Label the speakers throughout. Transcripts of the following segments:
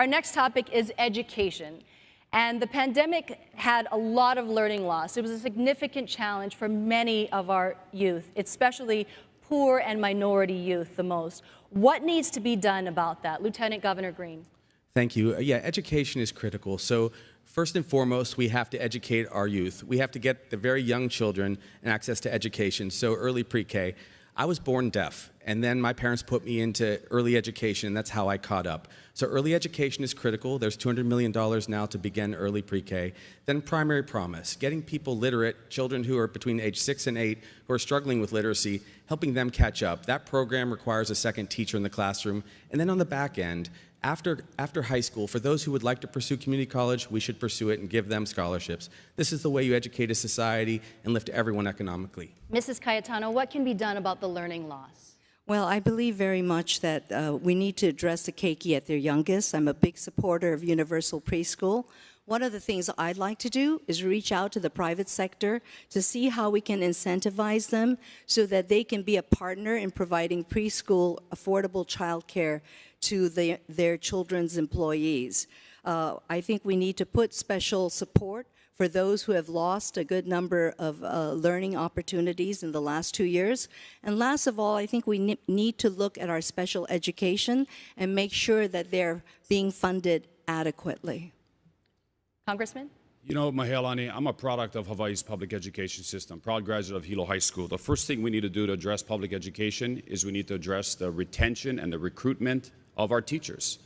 Speaker 1: Our next topic is education. And the pandemic had a lot of learning loss. It was a significant challenge for many of our youth, especially poor and minority youth the most. What needs to be done about that? Lieutenant Governor Green.
Speaker 2: Thank you. Yeah, education is critical. So first and foremost, we have to educate our youth. We have to get the very young children access to education, so early pre-K. I was born deaf, and then my parents put me into early education, and that's how I caught up. So early education is critical. There's $200 million now to begin early pre-K. Then primary promise, getting people literate, children who are between age 6 and 8 who are struggling with literacy, helping them catch up. That program requires a second teacher in the classroom. And then on the back end, after high school, for those who would like to pursue community college, we should pursue it and give them scholarships. This is the way you educate a society and lift everyone economically.
Speaker 1: Mrs. Cayetano, what can be done about the learning loss?
Speaker 3: Well, I believe very much that we need to address the keiki at their youngest. I'm a big supporter of universal preschool. One of the things I'd like to do is reach out to the private sector to see how we can incentivize them so that they can be a partner in providing preschool affordable childcare to their children's employees. I think we need to put special support for those who have lost a good number of learning opportunities in the last 2 years. And last of all, I think we need to look at our special education and make sure that they're being funded adequately.
Speaker 1: Congressman?
Speaker 4: You know, Mahealani, I'm a product of Hawaii's public education system, proud graduate of Hilo High School. The first thing we need to do to address public education is we need to address the retention and the recruitment of our teachers.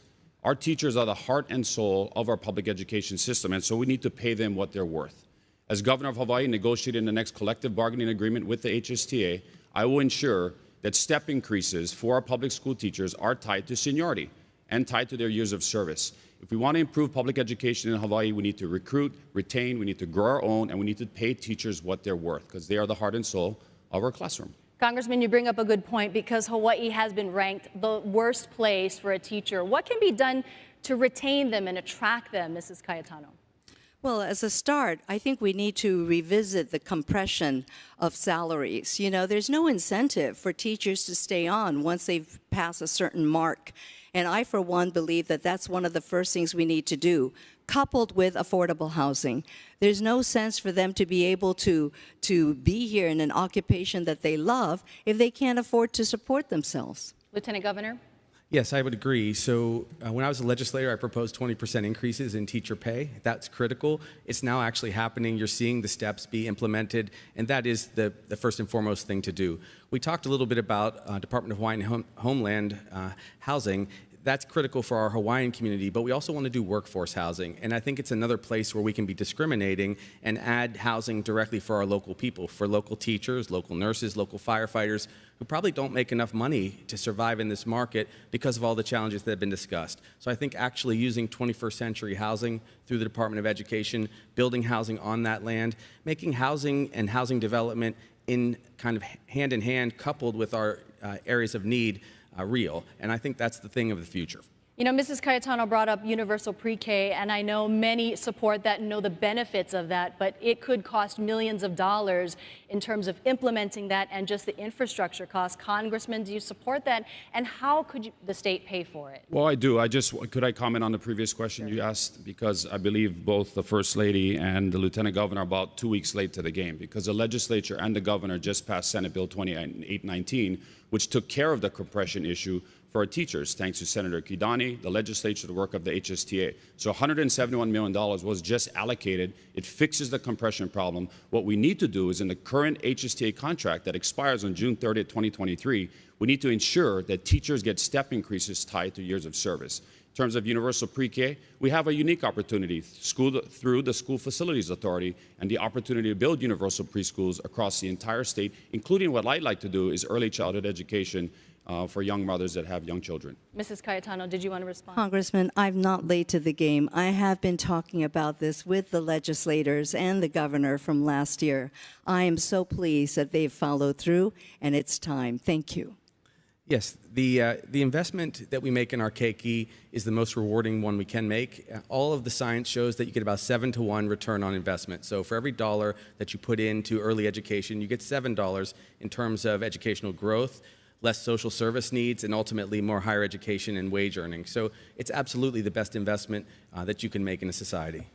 Speaker 4: Our teachers are the heart and soul of our public education system, and so we need to pay them what they're worth. As Governor of Hawaii, negotiating the next collective bargaining agreement with the HSTA, I will ensure that step increases for our public school teachers are tied to seniority and tied to their years of service. If we want to improve public education in Hawaii, we need to recruit, retain, we need to grow our own, and we need to pay teachers what they're worth, because they are the heart and soul of our classroom.
Speaker 1: Congressman, you bring up a good point because Hawaii has been ranked the worst place for a teacher. What can be done to retain them and attract them, Mrs. Cayetano?
Speaker 3: Well, as a start, I think we need to revisit the compression of salaries. You know, there's no incentive for teachers to stay on once they've passed a certain mark. And I, for one, believe that that's one of the first things we need to do, coupled with affordable housing. There's no sense for them to be able to be here in an occupation that they love if they can't afford to support themselves.
Speaker 1: Lieutenant Governor?
Speaker 2: Yes, I would agree. So when I was a legislator, I proposed 20% increases in teacher pay. That's critical. It's now actually happening. You're seeing the steps be implemented, and that is the first and foremost thing to do. We talked a little bit about Department of Hawaiian Homeland housing. That's critical for our Hawaiian community, but we also want to do workforce housing. And I think it's another place where we can be discriminating and add housing directly for our local people, for local teachers, local nurses, local firefighters, who probably don't make enough money to survive in this market because of all the challenges that have been discussed. So I think actually using 21st century housing through the Department of Education, building housing on that land, making housing and housing development in kind of hand in hand coupled with our areas of need real, and I think that's the thing of the future.
Speaker 1: You know, Mrs. Cayetano brought up universal pre-K, and I know many support that and know the benefits of that, but it could cost millions of dollars in terms of implementing that and just the infrastructure costs. Congressman, do you support that, and how could the state pay for it?
Speaker 4: Well, I do. Could I comment on the previous question you asked? Because I believe both the First Lady and the Lieutenant Governor are about 2 weeks late to the game, because the legislature and the governor just passed Senate Bill 2819, which took care of the compression issue for our teachers, thanks to Senator Kidani, the legislature, the work of the HSTA. So $171 million was just allocated. It fixes the compression problem. What we need to do is in the current HSTA contract that expires on June 30th, 2023, we need to ensure that teachers get step increases tied to years of service. In terms of universal pre-K, we have a unique opportunity through the School Facilities Authority and the opportunity to build universal preschools across the entire state, including what I'd like to do is early childhood education for young mothers that have young children.
Speaker 1: Mrs. Cayetano, did you want to respond?
Speaker 3: Congressman, I'm not late to the game. I have been talking about this with the legislators and the governor from last year. I am so pleased that they've followed through, and it's time. Thank you.
Speaker 2: Yes, the investment that we make in our keiki is the most rewarding one we can make. All of the science shows that you get about 7-to-1 return on investment. So for every dollar that you put into early education, you get $7 in terms of educational growth, less social service needs, and ultimately more higher education and wage earning. So it's absolutely the best investment that you can make in a society.